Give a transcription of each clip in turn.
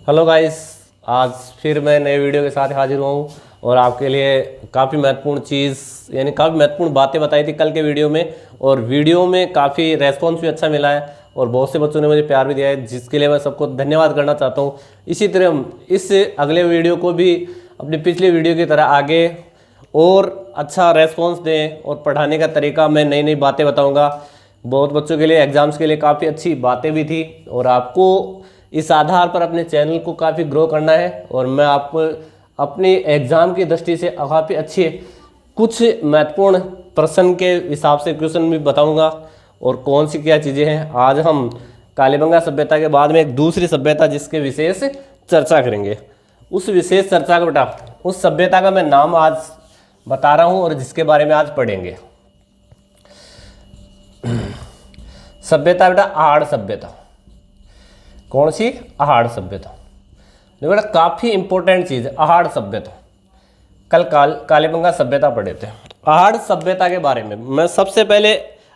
Hello guys, आज फिर मैं नए वीडियो के साथ हाजिर हुआ हूँ और आपके लिए काफ़ी महत्वपूर्ण चीज़ यानी काफ़ी महत्वपूर्ण बातें बताई थी कल के वीडियो में। और वीडियो में काफ़ी रेस्पॉन्स भी अच्छा मिला है और बहुत से बच्चों ने मुझे प्यार भी दिया है, जिसके लिए मैं सबको धन्यवाद करना चाहता हूँ। इसी तरह हम इस अगले वीडियो को भी अपनी पिछले वीडियो की तरह आगे और अच्छा रेस्पॉन्स दें और पढ़ाने का तरीका मैं नई नई बातें बताऊँगा। बहुत बच्चों के लिए एग्ज़ाम्स के लिए काफ़ी अच्छी बातें भी थी और आपको इस आधार पर अपने चैनल को काफ़ी ग्रो करना है। और मैं आपको अपनी एग्ज़ाम की दृष्टि से काफ़ी अच्छे कुछ महत्वपूर्ण प्रश्न के हिसाब से क्वेश्चन भी बताऊंगा और कौन सी क्या चीज़ें हैं। आज हम कालीबंगा सभ्यता के बाद में एक दूसरी सभ्यता जिसके विशेष चर्चा करेंगे। उस विशेष चर्चा का बेटा उस सभ्यता का मैं नाम आज बता रहा हूँ और जिसके बारे में आज पढ़ेंगे। सभ्यता बेटा आहड़ सभ्यता। कौन सी? आहड़ सभ्यता। देखो बेटा काफ़ी इंपॉर्टेंट चीज़ है आहड़ सभ्यता। कल कालीबंगा सभ्यता पढ़े थे। आहड़ सभ्यता के बारे में मैं सबसे पहले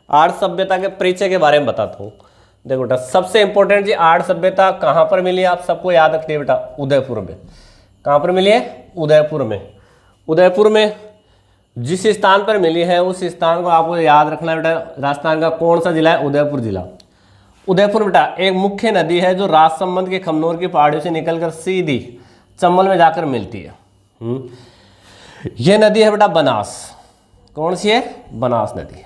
आहड़ सभ्यता के परिचय के बारे में बताता हूँ। देखो बेटा सबसे इंपॉर्टेंट चीज आहड़ सभ्यता कहाँ पर मिली है, आप सबको याद रखिए बेटा, उदयपुर में। कहाँ पर मिली है? उदयपुर में। उदयपुर में जिस स्थान पर मिली है उस स्थान को आपको याद रखना है बेटा। राजस्थान का कौन सा जिला है? उदयपुर जिला। उदयपुर बेटा एक मुख्य नदी है जो राजसमंद के खमनोर की पहाड़ियों से निकलकर सीधी चंबल में जाकर मिलती है। यह नदी है बेटा बनास। कौन सी है? बनास नदी।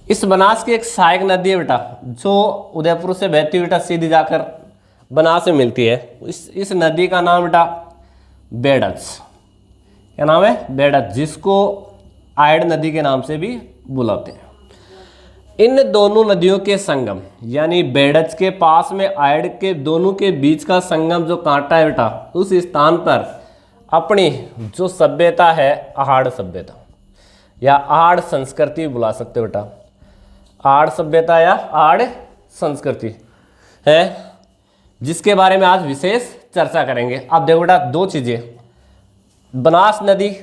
इस बनास की एक सहायक नदी है बेटा जो उदयपुर से बहती हुई बेटा सीधी जाकर बनास में मिलती है। इस नदी का नाम बेटा बेड़च। क्या नाम है? बेड़च, जिसको आयड़ नदी के नाम से भी बुलाते हैं। इन दोनों नदियों के संगम यानी बेड़च के पास में आयड़ के दोनों के बीच का संगम जो कांटा है बेटा, उस स्थान पर अपनी जो सभ्यता है आहड़ सभ्यता या आहड़ संस्कृति बुला सकते हो बेटा। आहड़ सभ्यता या आहड़ संस्कृति है जिसके बारे में आज विशेष चर्चा करेंगे। अब देखो बेटा दो चीजें, बनास नदी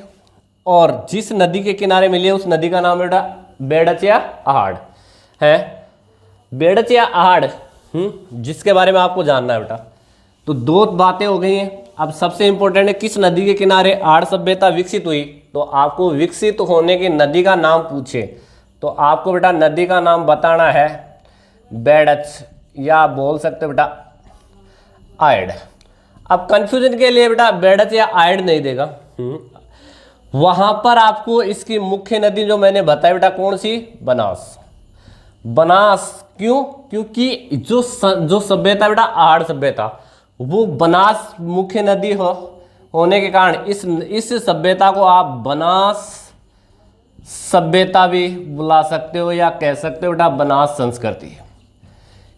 और जिस नदी के किनारे मिली है उस नदी का नाम बेटा बेड़च या आहड़ है। बेड़च या आहड़ जिसके बारे में आपको जानना है बेटा। तो दो बातें हो गई हैं। अब सबसे इंपॉर्टेंट है किस नदी के किनारे आहड़ सभ्यता विकसित हुई। तो आपको विकसित होने की नदी का नाम पूछे तो आपको बेटा नदी का नाम बताना है बेड़च या बोल सकते हो बेटा आयड़। अब कंफ्यूजन के लिए बेटा बेड़च या आयड़ नहीं देगा। वहां पर आपको इसकी मुख्य नदी जो मैंने बताई बेटा कौन सी? बनास। बनास क्यों? क्योंकि जो सभ्यता बेटा आहड़ सभ्यता वो बनास मुख्य नदी होने के कारण इस सभ्यता को आप बनास सभ्यता भी बुला सकते हो या कह सकते हो बेटा बनास संस्कृति।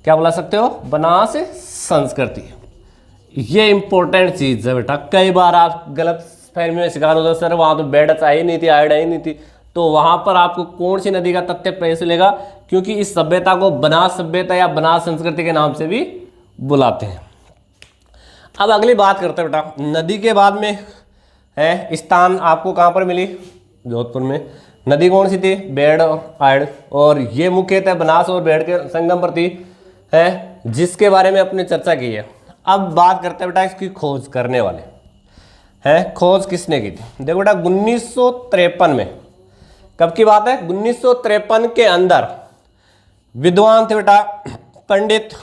क्या बुला सकते हो? बनास संस्कृति। ये इंपॉर्टेंट चीज है बेटा। कई बार आप गलत फहमी में शिकार होते हो, सर वहां तो बेड़च आई नहीं थी, आयड़ आई नहीं थी। तो वहां पर आपको कौन सी नदी का तथ्य प्रवेश मिलेगा? क्योंकि इस सभ्यता को बनास सभ्यता या बनास संस्कृति के नाम से भी बुलाते हैं। अब अगली बात करते हैं बेटा नदी के बाद में है स्थान आपको कहां पर मिली? जोधपुर में। नदी कौन सी थी? बेड़ और आयड़। और ये मुख्यतः बनास और बेड़ के संगम पर थी है जिसके बारे में अपने चर्चा की है। अब बात करते हैं बेटा इसकी खोज करने वाले हैं। खोज किसने की थी? देखो बेटा 1953 में। कब की बात है? 1953 के अंदर विद्वान थे बेटा पंडित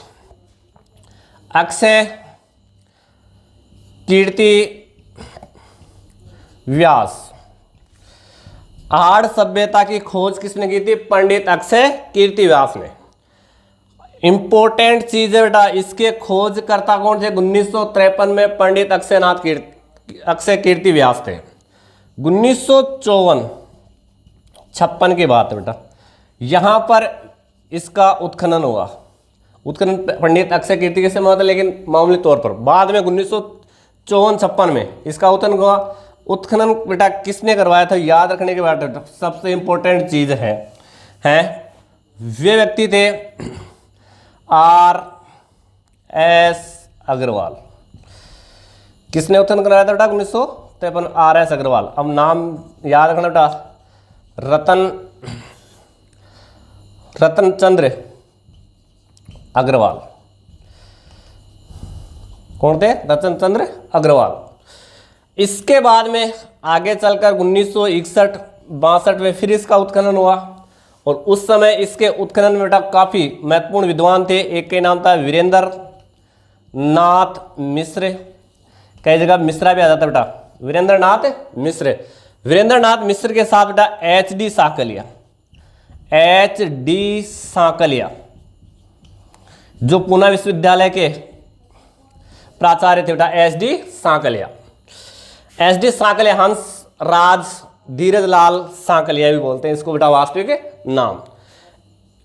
अक्षय कीर्ति व्यास। आहड़ सभ्यता की खोज किसने की थी? पंडित अक्षय कीर्ति व्यास ने। इंपॉर्टेंट चीज है बेटा इसके खोजकर्ता कौन थे? 1953 में पंडित अक्षय कीर्ति व्यास थे। 1954-56 की बात है बेटा, यहां पर इसका उत्खनन हुआ। उत्खनन पंडित अक्षय कीर्ति के समय हुआ था लेकिन मामूली तौर पर। बाद में 1954-56 में इसका उत्खनन हुआ। उत्खनन बेटा किसने करवाया था? याद रखने के बाद सबसे इंपॉर्टेंट चीज है वे व्यक्ति थे R.S. अग्रवाल। किसने उत्खनन कराया था बेटा? 1953 R.S. अग्रवाल। अब नाम याद रखना बेटा रतन चंद्र अग्रवाल। कौन थे? रतन चंद्र अग्रवाल। इसके बाद में आगे चलकर 1961-62 में फिर इसका उत्खनन हुआ और उस समय इसके उत्खनन में बेटा काफ़ी महत्वपूर्ण विद्वान थे। एक के नाम था वीरेंद्र नाथ मिश्र, कई जगह मिश्रा भी आ जाता बेटा, वीरेंद्र नाथ मिश्र। वीरेंद्र नाथ मिश्र के साथ बेटा HD साकलिया, HD साकलिया जो पूना विश्वविद्यालय के प्राचार्य थे बेटा, HD साकलिया। HD साकलिया, हंस राज धीरज लाल साकलिया भी बोलते हैं इसको बेटा वास्तविक नाम।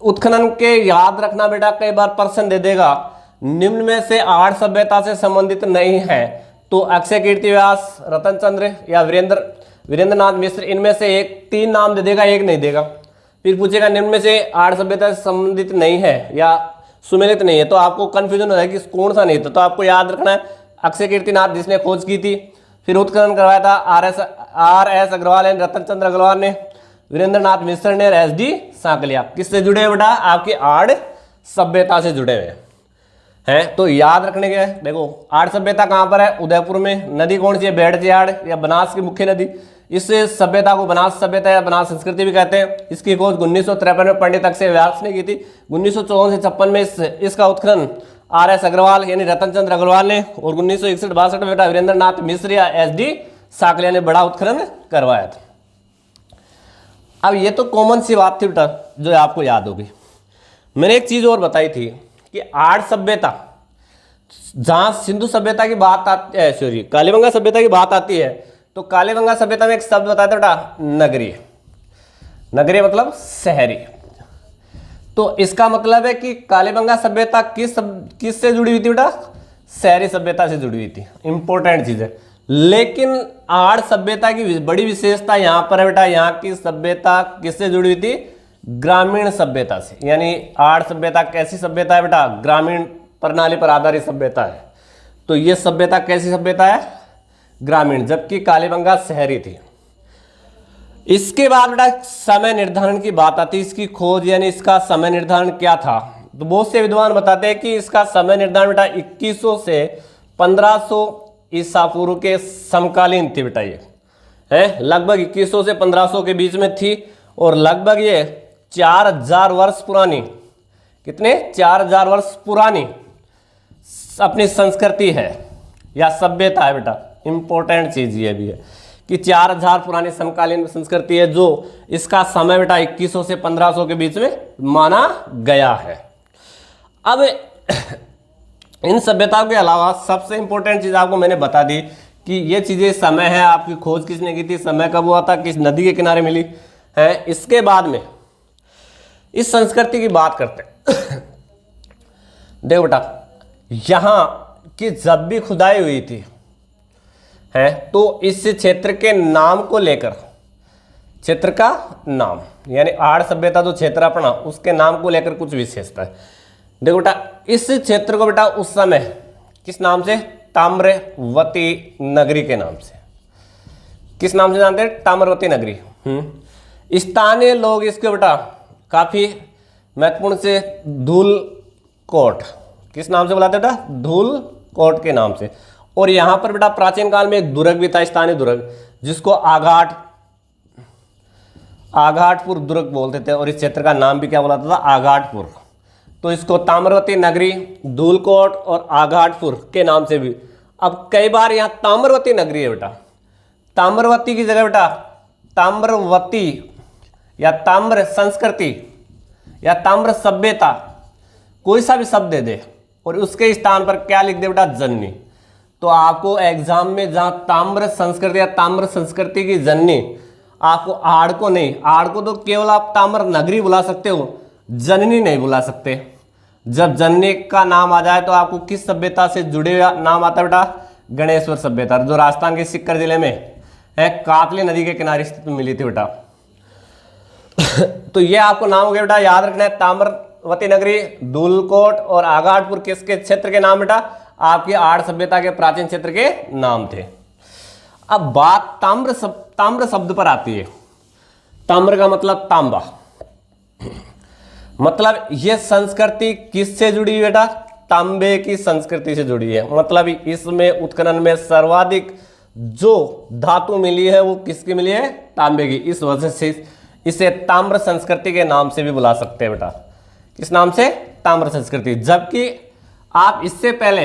उत्खनन के याद रखना बेटा, कई बार प्रश्न दे देगा, निम्न में से आर्य सभ्यता से संबंधित नहीं है तो अक्षय कीर्ति व्यास, रतन चंद्र या वीरेंद्र नाथ मिश्र, इनमें से एक, 3 नाम दे देगा, एक नहीं देगा। फिर पूछेगा निम्न में से आर्य सभ्यता से संबंधित नहीं है या सुमेलित नहीं है, तो आपको कंफ्यूजन हो जाएगा कि कौन सा नहीं था। तो आपको याद रखना है अक्षय कीर्तिनाथ जिसने खोज की थी, फिर उत्खनन करवाया था RS अग्रवाल ने, रतन चंद्र अग्रवाल ने, वीरेंद्र नाथ मिश्र ने और SD साकलिया। किससे जुड़े हुए बेटा? आपकी आर्य सभ्यता से जुड़े हुए हैं। तो याद रखने के, देखो आर्य सभ्यता कहाँ पर है? उदयपुर में। नदी कौन सी है? बेड़चियाड़ या बनास की मुख्य नदी। इस सभ्यता को बनास सभ्यता या बनास संस्कृति भी कहते हैं। इसकी खोज 1953 में पंडित अक्षय व्यास ने की थी। 1954 से 56 में इसका उत्खनन RS अग्रवाल यानी रतन चंद्र अग्रवाल ने, और 1961-62 में बेटा वीरेंद्र नाथ मिश्र या SD साकलिया ने बड़ा उत्खनन करवाया था। अब ये तो कॉमन सी बात थी बेटा जो आपको याद होगी। मैंने एक चीज और बताई थी कि आर्य सभ्यता, जहां सिंधु सभ्यता की बात आती है, सॉरी कालीबंगा सभ्यता की बात आती है, तो कालीबंगा सभ्यता में एक शब्द बताया था बेटा, नगरीय। नगरीय मतलब शहरी। तो इसका मतलब है कि कालीबंगा सभ्यता किससे जुड़ी हुई थी बेटा? शहरी सभ्यता से जुड़ी हुई थी। इंपॉर्टेंट चीज है। लेकिन आर्य सभ्यता की बड़ी विशेषता यहां पर है बेटा, यहाँ की सभ्यता किससे जुड़ी हुई थी? ग्रामीण सभ्यता से। यानी आर्य सभ्यता कैसी सभ्यता है बेटा? ग्रामीण प्रणाली पर आधारित सभ्यता है। तो ये सभ्यता कैसी सभ्यता है? ग्रामीण, जबकि कालीबंगा शहरी थी। इसके बाद बेटा समय निर्धारण की बात आती है। इसकी खोज यानी इसका समय निर्धारण क्या था? तो बहुत से विद्वान बताते हैं कि इसका समय निर्धारण बेटा 2100 से 1500 ईसा पूर्व के समकालीन थी बेटा। ये है लगभग 2100 से 1500 के बीच में थी और लगभग ये 4000 वर्ष पुरानी, कितने? 4000 वर्ष पुरानी अपनी संस्कृति है या सभ्यता है बेटा। इंपॉर्टेंट चीज ये भी है कि 4000 पुरानी समकालीन संस्कृति है, जो इसका समय बेटा 2100 से 1500 के बीच में माना गया है। अब इन सभ्यताओं के अलावा सबसे इंपॉर्टेंट चीज आपको मैंने बता दी कि ये चीजें समय है, आपकी खोज किसने की थी, समय कब हुआ था, किस नदी के किनारे मिली है। इसके बाद में इस संस्कृति की बात करते हैं। देखो बेटा, यहां की जब भी खुदाई हुई थी है तो इस क्षेत्र के नाम को लेकर, क्षेत्र का नाम यानी आर्य सभ्यता जो क्षेत्र अपना उसके नाम को लेकर कुछ विशेषता है। देखो बेटा, इस क्षेत्र को बेटा उस समय किस नाम से? ताम्रवती नगरी के नाम से। किस नाम से जानते हैं? ताम्रवती नगरी। स्थानीय लोग इसको बेटा काफी महत्वपूर्ण से धूल कोट, किस नाम से बुलाते बेटा? धूल कोट के नाम से। और यहां पर बेटा प्राचीन काल में एक दुर्ग भी था, स्थानीय दुर्ग, जिसको आघाटपुर दुर्ग बोलते थे। और इस क्षेत्र का नाम भी क्या बुलाता था? आघाटपुर। तो इसको ताम्रवती नगरी, धूलकोट और आघाटपुर के नाम से भी। अब कई बार यहाँ ताम्रवती नगरी है बेटा, ताम्रवती की जगह बेटा ताम्रवती या ताम्र संस्कृति या ताम्र सभ्यता, कोई सा भी शब्द दे दे और उसके स्थान पर क्या लिख दे बेटा? जननी। तो आपको एग्जाम में जहां ताम्र संस्कृति या ताम्र संस्कृति की जननी, आपको आड़ को नहीं, आड़ को तो केवल आप ताम्र नगरी बुला सकते हो, जननी नहीं बुला सकते। जब जननी का नाम आ जाए तो आपको किस सभ्यता से जुड़े हुआ नाम आता है बेटा? गणेश्वर सभ्यता, जो राजस्थान के सीकर जिले में है, कातली नदी के किनारे स्थित मिली थी बेटा। तो ये आपको नाम हो गया बेटा, याद रखना है। ताम्रवती नगरी, धूलकोट और आघाटपुर किसके क्षेत्र के नाम बेटा? आपकी आर्य सभ्यता के प्राचीन क्षेत्र के नाम थे। अब बात ताम्र शब्द पर आती है। ताम्र का मतलब तांबा। मतलब ये संस्कृति किससे जुड़ी हुई बेटा? तांबे की संस्कृति से जुड़ी है। मतलब इसमें उत्खनन में सर्वाधिक जो धातु मिली है वो किसकी मिली है? तांबे की। इस वजह से इसे ताम्र संस्कृति के नाम से भी बुला सकते हैं बेटा। किस नाम से? ताम्र संस्कृति। जबकि आप इससे पहले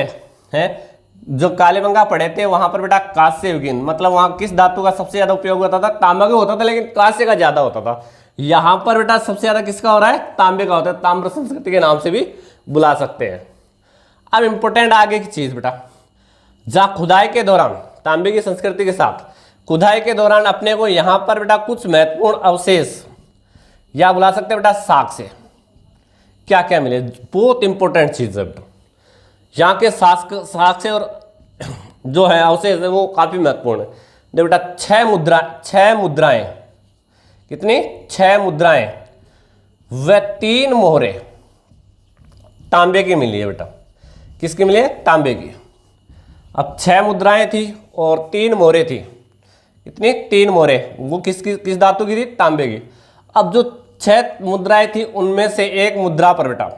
हैं जो कालीबंगा पढ़े थे वहां पर बेटा कांस्य युगीन, मतलब वहां किस धातु का सबसे ज्यादा उपयोग होता था? तांबा का होता था, लेकिन कांस्य का ज्यादा होता था। यहां पर बेटा सबसे ज्यादा किसका हो रहा है? तांबे का होता है। ताम्र संस्कृति के नाम से भी बुला सकते हैं। अब इंपॉर्टेंट आगे की चीज बेटा, जहां खुदाई के दौरान तांबे की संस्कृति के साथ खुदाई के दौरान अपने को यहां पर बेटा कुछ महत्वपूर्ण अवशेष या बुला सकते हैं बेटा साक्ष्य। क्या क्या मिले? बहुत इंपॉर्टेंट चीज है बेटा। यहाँ के साक्ष्य और जो है अवशेष है वो काफी महत्वपूर्ण है। देखो बेटा, छह मुद्राएं, कितनी? 6 मुद्राएं व 3 मोहरे तांबे की मिली है बेटा। किसकी मिली है? तांबे की। अब 6 मुद्राएं थी और 3 मोहरे थी। कितनी? 3 मोहरे। वो किस धातु की थी? तांबे की। अब जो 6 मुद्राएं थी उनमें से एक मुद्रा पर बेटा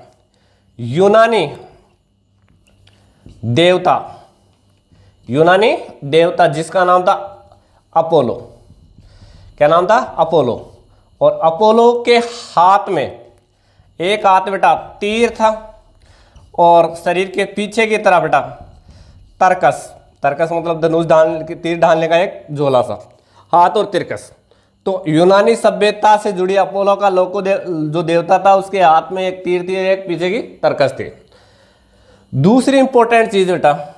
यूनानी देवता जिसका नाम था अपोलो। क्या नाम था? अपोलो। और अपोलो के हाथ में एक हाथ बेटा तीर था और शरीर के पीछे की तरफ बेटा तरकस मतलब धनुष तीर ढालने का एक झोला सा हाथ और तिरकस। तो यूनानी सभ्यता से जुड़ी अपोलो का जो देवता था उसके हाथ में एक तीर थी, एक पीछे की तरकस थी। दूसरी इंपॉर्टेंट चीज बेटा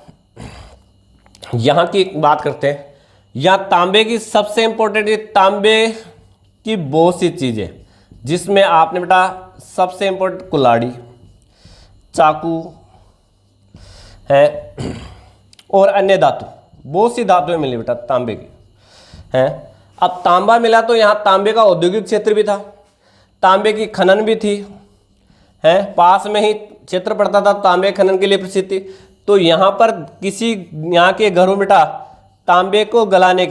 यहां की बात करते हैं। यहां तांबे की सबसे इंपॉर्टेंट चीज, तांबे की बहुत सी चीजें जिसमें आपने बेटा सबसे इंपॉर्टेंट कुल्हाड़ी, चाकू है और अन्य धातु, बहुत सी धातुएं मिली बेटा तांबे की हैं। अब तांबा मिला तो यहाँ तांबे का औद्योगिक क्षेत्र भी था, तांबे की खनन भी थी है, पास में ही क्षेत्र पड़ता था तांबे खनन के लिए प्रसिद्ध थी। तो यहाँ पर किसी यहाँ के घरों बेटा तांबे को गलाने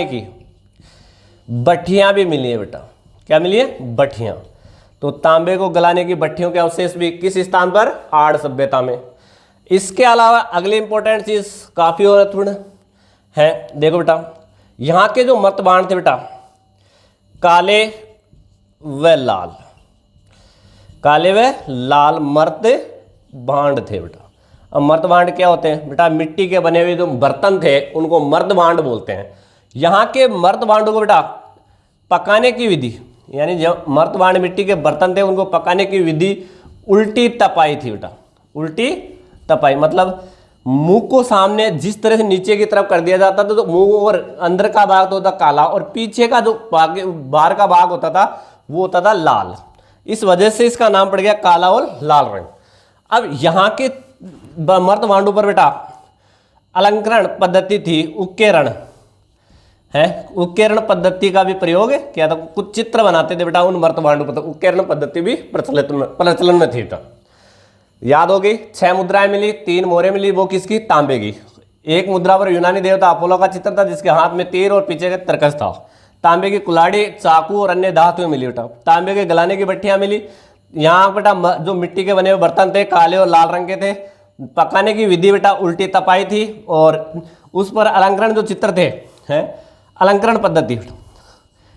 की भट्ठियाँ भी मिली है बेटा। क्या मिली है? भट्ठियाँ। तो तांबे को गलाने की भट्ठियों के अवशेष भी किस स्थान पर? आड़ सभ्यता में। इसके अलावा अगली इंपॉर्टेंट चीज काफी और महत्वपूर्ण है। देखो बेटा, यहाँ के जो मर्तबाण थे बेटा काले व लाल मर्द भांड थे बेटा। अब मर्द भांड क्या होते हैं बेटा? मिट्टी के बने हुए जो बर्तन थे उनको मर्द भांड बोलते हैं। यहाँ के मर्द भांडों को बेटा पकाने की विधि, यानी जब मर्द भांड मिट्टी के बर्तन थे उनको पकाने की विधि उल्टी तपाई थी बेटा। उल्टी तपाई मतलब मुंह को सामने जिस तरह से नीचे की तरफ कर दिया जाता था तो मुंह और अंदर का भाग तो होता काला और पीछे का जो बाहर का भाग होता था वो होता था लाल। इस वजह से इसका नाम पड़ गया काला और लाल रंग। अब यहाँ के मर्द भांडों पर बेटा अलंकरण पद्धति थी, उकेरण है, उकेरण पद्धति का भी प्रयोग किया था। कुछ चित्र बनाते थे बेटा उन मर्द भांडों पर, तो उकेरण पद्धति भी प्रचलन में थी बेटा। याद होगी, 6 मुद्राएं मिली, 3 मोहरें मिली, वो किसकी? तांबे की। एक मुद्रा पर यूनानी देवता अपोलो का चित्र था जिसके हाथ में तीर और पीछे का तरकस था। तांबे की कुल्हाड़ी, चाकू और अन्य धातुएं मिली बेटा। तांबे के गलाने की भट्टियां मिली। यहाँ बेटा जो मिट्टी के बने हुए बर्तन थे काले और लाल रंग के थे। पकाने की विधि बेटा उल्टी तपाई थी और उस पर अलंकरण जो चित्र थे हैं अलंकरण पद्धति,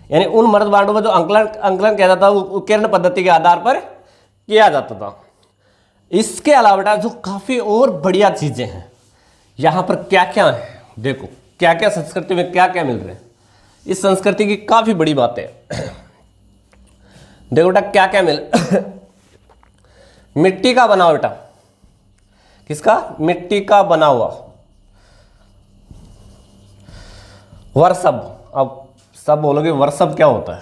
यानी उन मर्द भांडों पर जो अंकलन किया जाता था वो उकेरण पद्धति के आधार पर किया जाता था। इसके अलावा बेटा जो काफी और बढ़िया चीजें हैं यहाँ पर, क्या क्या है देखो, क्या क्या संस्कृति में क्या क्या मिल रहे हैं। इस संस्कृति की काफी बड़ी बात है। देखो बेटा क्या क्या मिल मिट्टी का बना हुआ बेटा, किसका? मिट्टी का बना हुआ वर्षभ। अब सब बोलोगे वर्षभ क्या होता है?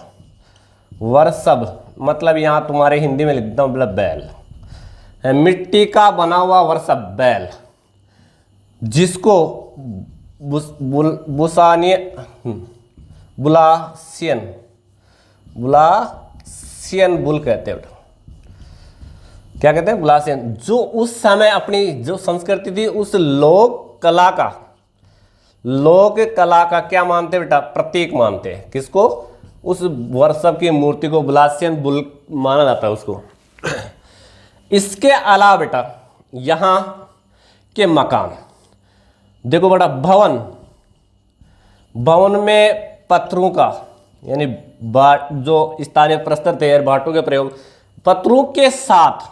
वर्षभ मतलब यहां तुम्हारे हिंदी में लिख दो मतलब बैल है। मिट्टी का बना हुआ वर्षभ बैल जिसको बुलासियन बुल कहते हैं। क्या कहते हैं? बुलासियन। जो उस समय अपनी जो संस्कृति थी उस लोक कला का क्या मानते बेटा? प्रतीक मानते हैं। किसको? उस वर्षभ की मूर्ति को बुलासियन बुल माना जाता है उसको। इसके अलावा बेटा यहाँ के मकान, देखो बेटा भवन, भवन में पत्थरों का यानी जो स्थानीय प्रस्तर थे भाटों के प्रयोग, पत्थरों के साथ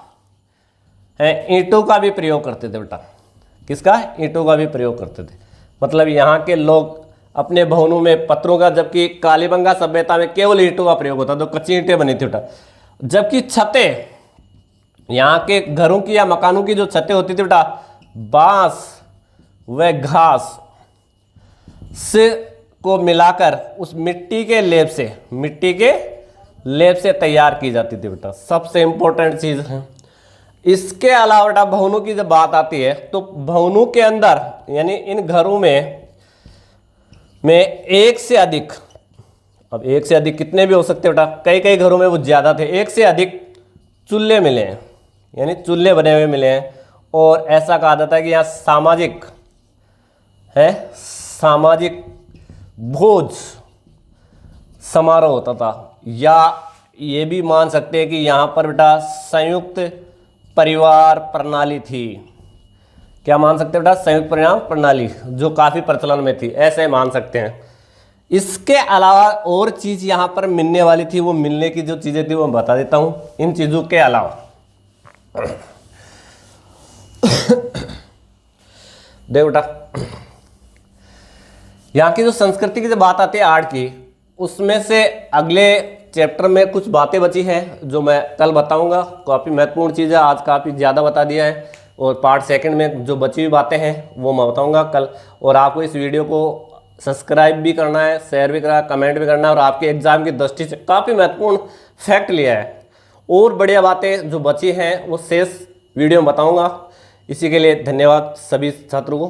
है ईंटों का भी प्रयोग करते थे बेटा। किसका? ईंटों का भी प्रयोग करते थे। मतलब यहाँ के लोग अपने भवनों में पत्थरों का, जबकि कालीबंगा सभ्यता में केवल ईंटों का प्रयोग होता, तो कच्ची ईंटें बनी थी बेटा। जबकि छतें, यहाँ के घरों की या मकानों की जो छतें होती थी बेटा, बांस व घास से को मिलाकर उस मिट्टी के लेप से तैयार की जाती थी बेटा। सबसे इंपॉर्टेंट चीज है। इसके अलावा बेटा भवनों की जब बात आती है तो भवनों के अंदर यानी इन घरों में एक से अधिक, अब एक से अधिक कितने भी हो सकते बेटा, कई कई घरों में वो ज्यादा थे, एक से अधिक चूल्हे मिले हैं, यानी चूल्हे बने हुए मिले हैं। और ऐसा कहा जाता है कि यहाँ सामाजिक भोज समारोह होता था, या ये भी मान सकते हैं कि यहाँ पर बेटा संयुक्त परिवार प्रणाली थी। क्या मान सकते हैं बेटा? संयुक्त परिवार प्रणाली जो काफ़ी प्रचलन में थी, ऐसे मान सकते हैं। इसके अलावा और चीज़ यहाँ पर मिलने वाली थी, वो मिलने की जो चीज़ें थी वो बता देता हूँ। इन चीज़ों के अलावा देख बेटा, यहाँ की जो संस्कृति की जो बात आती है आर्ट की, उसमें से अगले चैप्टर में कुछ बातें बची हैं जो मैं कल बताऊंगा। काफ़ी महत्वपूर्ण चीज़ है, आज काफ़ी ज़्यादा बता दिया है, और पार्ट सेकंड में जो बची हुई बातें हैं वो मैं बताऊंगा कल। और आपको इस वीडियो को सब्सक्राइब भी करना है, शेयर भी करना है, कमेंट भी करना है, और आपके एग्जाम की दृष्टि से काफ़ी महत्वपूर्ण फैक्ट लिया है। और बढ़िया बातें जो बची हैं वो शेष वीडियो में बताऊँगा। इसी के लिए धन्यवाद सभी छात्रों को।